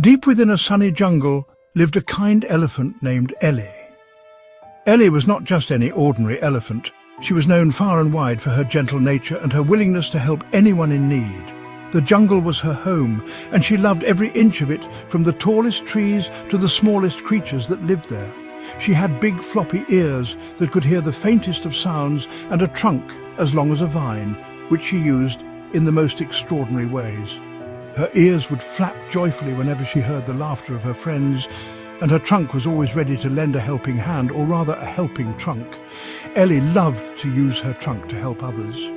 Deep within a sunny jungle lived a kind elephant named Ellie. Ellie was not just any ordinary elephant. She was known far and wide for her gentle nature and her willingness to help anyone in need. The jungle was her home, and she loved every inch of it, from the tallest trees to the smallest creatures that lived there. She had big floppy ears that could hear the faintest of sounds and a trunk as long as a vine, which she used in the most extraordinary ways. Her ears would flap joyfully whenever she heard the laughter of her friends, and her trunk was always ready to lend a helping hand, or rather a helping trunk. Ellie loved to use her trunk to help others.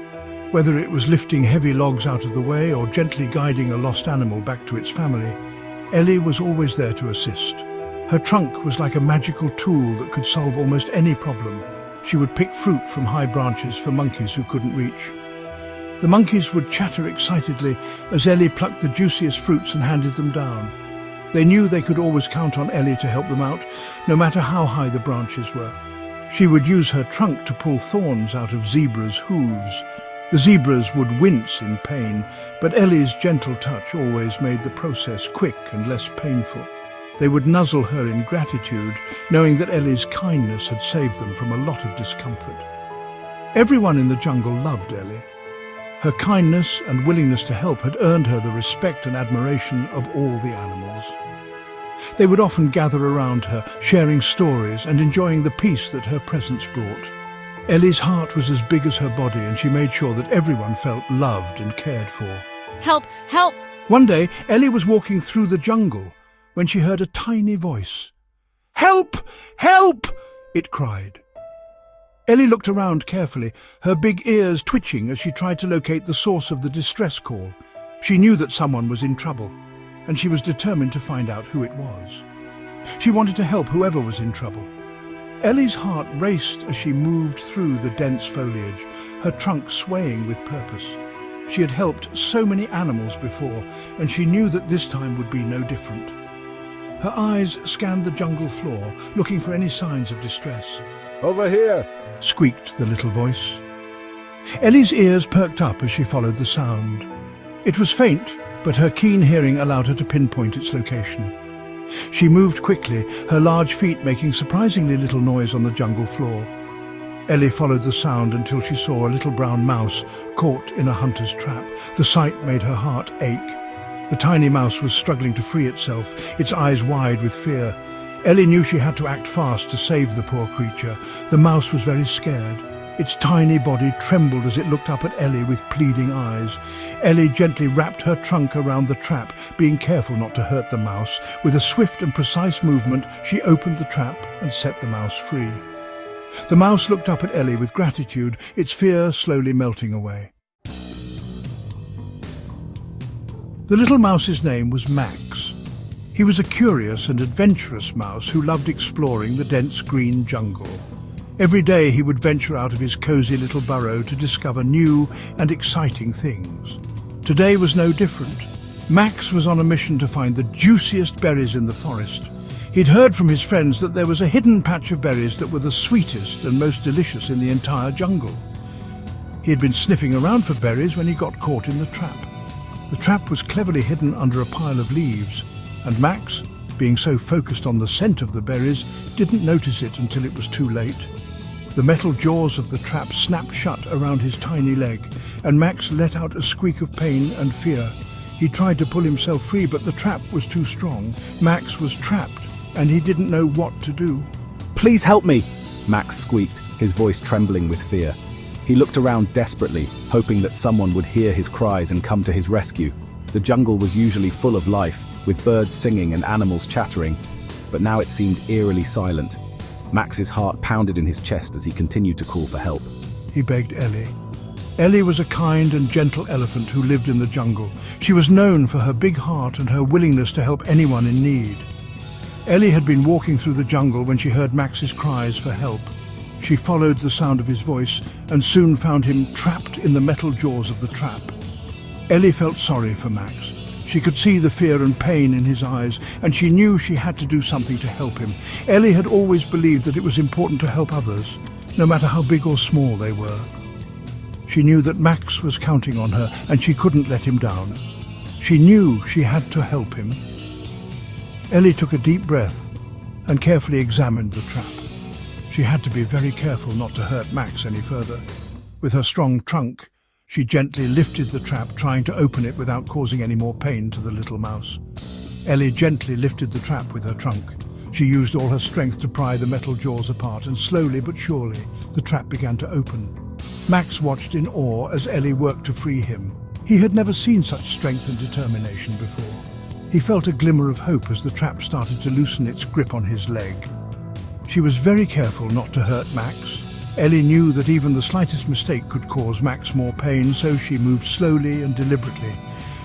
Whether it was lifting heavy logs out of the way or gently guiding a lost animal back to its family, Ellie was always there to assist. Her trunk was like a magical tool that could solve almost any problem. She would pick fruit from high branches for monkeys who couldn't reach. The monkeys would chatter excitedly as Ellie plucked the juiciest fruits and handed them down. They knew they could always count on Ellie to help them out, no matter how high the branches were. She would use her trunk to pull thorns out of zebras' hooves. The zebras would wince in pain, but Ellie's gentle touch always made the process quick and less painful. They would nuzzle her in gratitude, knowing that Ellie's kindness had saved them from a lot of discomfort. Everyone in the jungle loved Ellie. Her kindness and willingness to help had earned her the respect and admiration of all the animals. They would often gather around her, sharing stories and enjoying the peace that her presence brought. Ellie's heart was as big as her body, and she made sure that everyone felt loved and cared for. Help! Help! One day, Ellie was walking through the jungle when she heard a tiny voice. "Help! Help!" it cried. Ellie looked around carefully, her big ears twitching as she tried to locate the source of the distress call. She knew that someone was in trouble, and she was determined to find out who it was. She wanted to help whoever was in trouble. Ellie's heart raced as she moved through the dense foliage, her trunk swaying with purpose. She had helped so many animals before, and she knew that this time would be no different. Her eyes scanned the jungle floor, looking for any signs of distress. "Over here!" squeaked the little voice. Ellie's ears perked up as she followed the sound. It was faint, but her keen hearing allowed her to pinpoint its location. She moved quickly, her large feet making surprisingly little noise on the jungle floor. Ellie followed the sound until she saw a little brown mouse caught in a hunter's trap. The sight made her heart ache. The tiny mouse was struggling to free itself, its eyes wide with fear. Ellie knew she had to act fast to save the poor creature. The mouse was very scared. Its tiny body trembled as it looked up at Ellie with pleading eyes. Ellie gently wrapped her trunk around the trap, being careful not to hurt the mouse. With a swift and precise movement, she opened the trap and set the mouse free. The mouse looked up at Ellie with gratitude, its fear slowly melting away. The little mouse's name was Max. He was a curious and adventurous mouse who loved exploring the dense green jungle. Every day he would venture out of his cozy little burrow to discover new and exciting things. Today was no different. Max was on a mission to find the juiciest berries in the forest. He'd heard from his friends that there was a hidden patch of berries that were the sweetest and most delicious in the entire jungle. He had been sniffing around for berries when he got caught in the trap. The trap was cleverly hidden under a pile of leaves, and Max, being so focused on the scent of the berries, didn't notice it until it was too late. The metal jaws of the trap snapped shut around his tiny leg, and Max let out a squeak of pain and fear. He tried to pull himself free, but the trap was too strong. Max was trapped, and he didn't know what to do. "Please help me!" Max squeaked, his voice trembling with fear. He looked around desperately, hoping that someone would hear his cries and come to his rescue. The jungle was usually full of life, with birds singing and animals chattering, but now it seemed eerily silent. Max's heart pounded in his chest as he continued to call for help. He begged Ellie. Ellie was a kind and gentle elephant who lived in the jungle. She was known for her big heart and her willingness to help anyone in need. Ellie had been walking through the jungle when she heard Max's cries for help. She followed the sound of his voice and soon found him trapped in the metal jaws of the trap. Ellie felt sorry for Max. She could see the fear and pain in his eyes, and she knew she had to do something to help him. Ellie had always believed that it was important to help others, no matter how big or small they were. She knew that Max was counting on her, and she couldn't let him down. She knew she had to help him. Ellie took a deep breath and carefully examined the trap. She had to be very careful not to hurt Max any further. With her strong trunk, she gently lifted the trap, trying to open it without causing any more pain to the little mouse. Ellie gently lifted the trap with her trunk. She used all her strength to pry the metal jaws apart, and slowly but surely, the trap began to open. Max watched in awe as Ellie worked to free him. He had never seen such strength and determination before. He felt a glimmer of hope as the trap started to loosen its grip on his leg. She was very careful not to hurt Max. Ellie knew that even the slightest mistake could cause Max more pain, so she moved slowly and deliberately.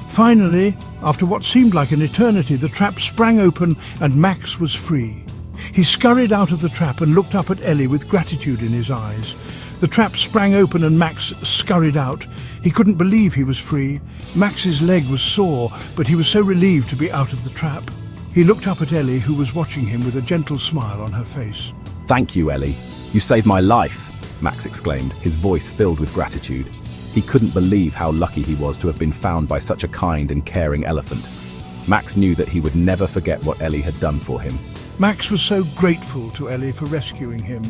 Finally, after what seemed like an eternity, the trap sprang open and Max was free. He scurried out of the trap and looked up at Ellie with gratitude in his eyes. The trap sprang open and Max scurried out. He couldn't believe he was free. Max's leg was sore, but he was so relieved to be out of the trap. He looked up at Ellie, who was watching him with a gentle smile on her face. "Thank you, Ellie. You saved my life," Max exclaimed, his voice filled with gratitude. He couldn't believe how lucky he was to have been found by such a kind and caring elephant. Max knew that he would never forget what Ellie had done for him. Max was so grateful to Ellie for rescuing him.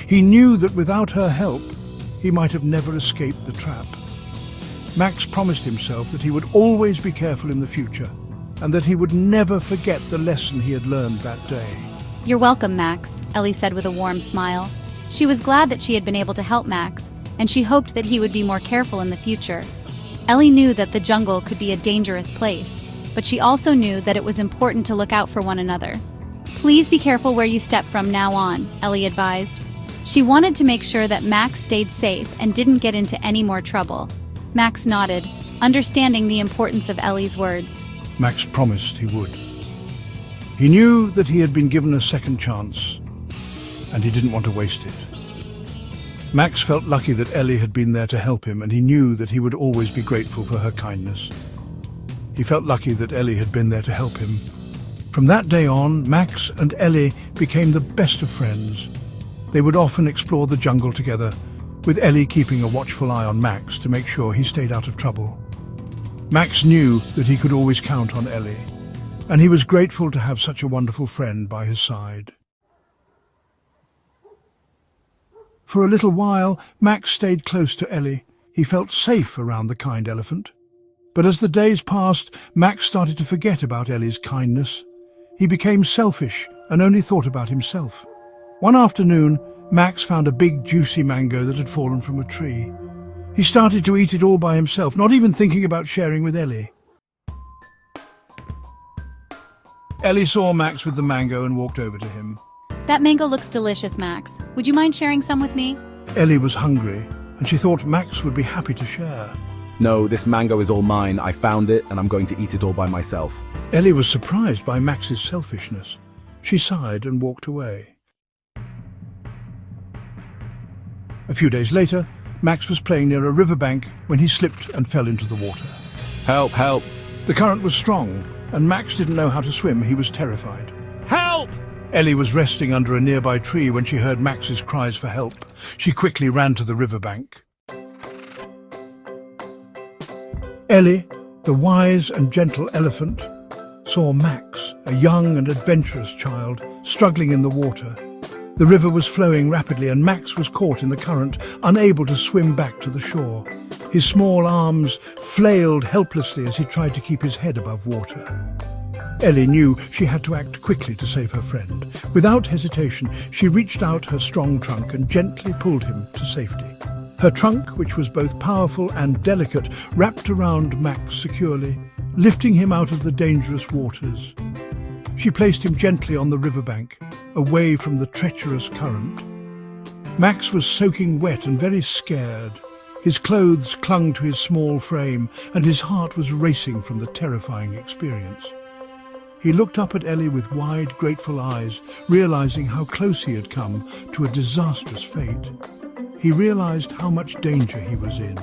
He knew that without her help, he might have never escaped the trap. Max promised himself that he would always be careful in the future, and that he would never forget the lesson he had learned that day. "You're welcome, Max," Ellie said with a warm smile. She was glad that she had been able to help Max, and she hoped that he would be more careful in the future. Ellie knew that the jungle could be a dangerous place, but she also knew that it was important to look out for one another. "Please be careful where you step from now on," Ellie advised. She wanted to make sure that Max stayed safe and didn't get into any more trouble. Max nodded, understanding the importance of Ellie's words. Max promised he would. He knew that he had been given a second chance, and he didn't want to waste it. Max felt lucky that Ellie had been there to help him, and he knew that he would always be grateful for her kindness. He felt lucky that Ellie had been there to help him. From that day on, Max and Ellie became the best of friends. They would often explore the jungle together, with Ellie keeping a watchful eye on Max to make sure he stayed out of trouble. Max knew that he could always count on Ellie, and he was grateful to have such a wonderful friend by his side. For a little while, Max stayed close to Ellie. He felt safe around the kind elephant. But as the days passed, Max started to forget about Ellie's kindness. He became selfish and only thought about himself. One afternoon, Max found a big, juicy mango that had fallen from a tree. He started to eat it all by himself, not even thinking about sharing with Ellie. Ellie saw Max with the mango and walked over to him. "That mango looks delicious, Max. Would you mind sharing some with me?" Ellie was hungry, and she thought Max would be happy to share. "No, this mango is all mine. I found it, and I'm going to eat it all by myself." Ellie was surprised by Max's selfishness. She sighed and walked away. A few days later, Max was playing near a riverbank when he slipped and fell into the water. "Help, help, The current was strong, and Max didn't know how to swim. He was terrified. help!" Ellie was resting under a nearby tree when she heard Max's cries for help. She quickly ran to the riverbank. Ellie, the wise and gentle elephant, saw Max, a young and adventurous child, struggling in the water. The river was flowing rapidly and Max was caught in the current, unable to swim back to the shore. His small arms flailed helplessly as he tried to keep his head above water. Ellie knew she had to act quickly to save her friend. Without hesitation, she reached out her strong trunk and gently pulled him to safety. Her trunk, which was both powerful and delicate, wrapped around Max securely, lifting him out of the dangerous waters. She placed him gently on the riverbank, away from the treacherous current. Max was soaking wet and very scared. His clothes clung to his small frame, and his heart was racing from the terrifying experience. He looked up at Ellie with wide, grateful eyes, realizing how close he had come to a disastrous fate. He realized how much danger he was in.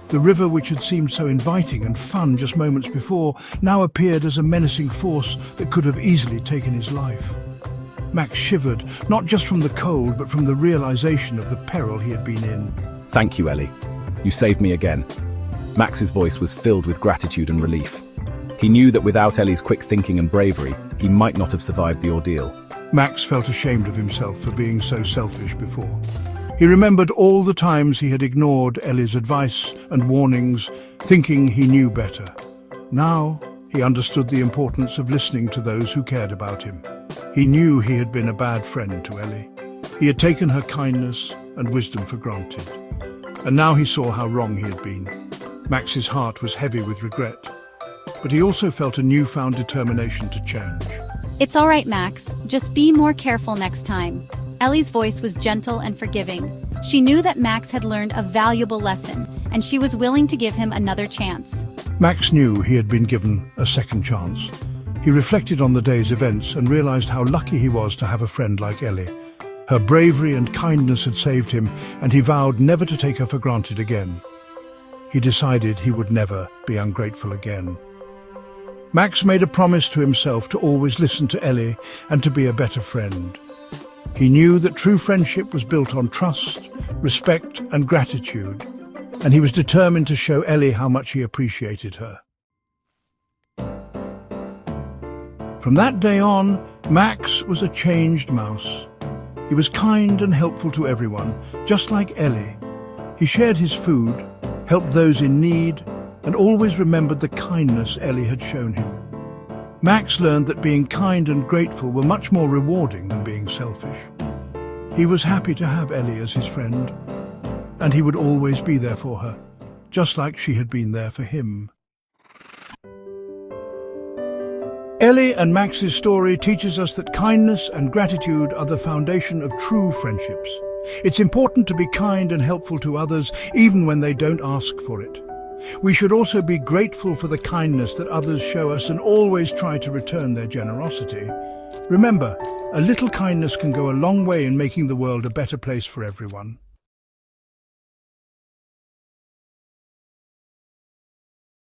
The river, which had seemed so inviting and fun just moments before, now appeared as a menacing force that could have easily taken his life. Max shivered, not just from the cold, but from the realization of the peril he had been in. "Thank you, Ellie. You saved me again." Max's voice was filled with gratitude and relief. He knew that without Ellie's quick thinking and bravery, he might not have survived the ordeal. Max felt ashamed of himself for being so selfish before. He remembered all the times he had ignored Ellie's advice and warnings, thinking he knew better. Now, he understood the importance of listening to those who cared about him. He knew he had been a bad friend to Ellie. He had taken her kindness and wisdom for granted. And now he saw how wrong he had been. Max's heart was heavy with regret, but he also felt a newfound determination to change. It's all right, Max. Just be more careful next time. Ellie's voice was gentle and forgiving. She knew that Max had learned a valuable lesson, and she was willing to give him another chance. Max knew he had been given a second chance. He reflected on the day's events and realized how lucky he was to have a friend like Ellie. Her bravery and kindness had saved him, and he vowed never to take her for granted again. He decided he would never be ungrateful again. Max made a promise to himself to always listen to Ellie and to be a better friend. He knew that true friendship was built on trust, respect, and gratitude, and he was determined to show Ellie how much he appreciated her. From that day on, Max was a changed mouse. He was kind and helpful to everyone, just like Ellie. He shared his food, helped those in need, and always remembered the kindness Ellie had shown him. Max learned that being kind and grateful were much more rewarding than being selfish. He was happy to have Ellie as his friend, and he would always be there for her, just like she had been there for him. Ellie and Max's story teaches us that kindness and gratitude are the foundation of true friendships. It's important to be kind and helpful to others, even when they don't ask for it. We should also be grateful for the kindness that others show us and always try to return their generosity. Remember, a little kindness can go a long way in making the world a better place for everyone.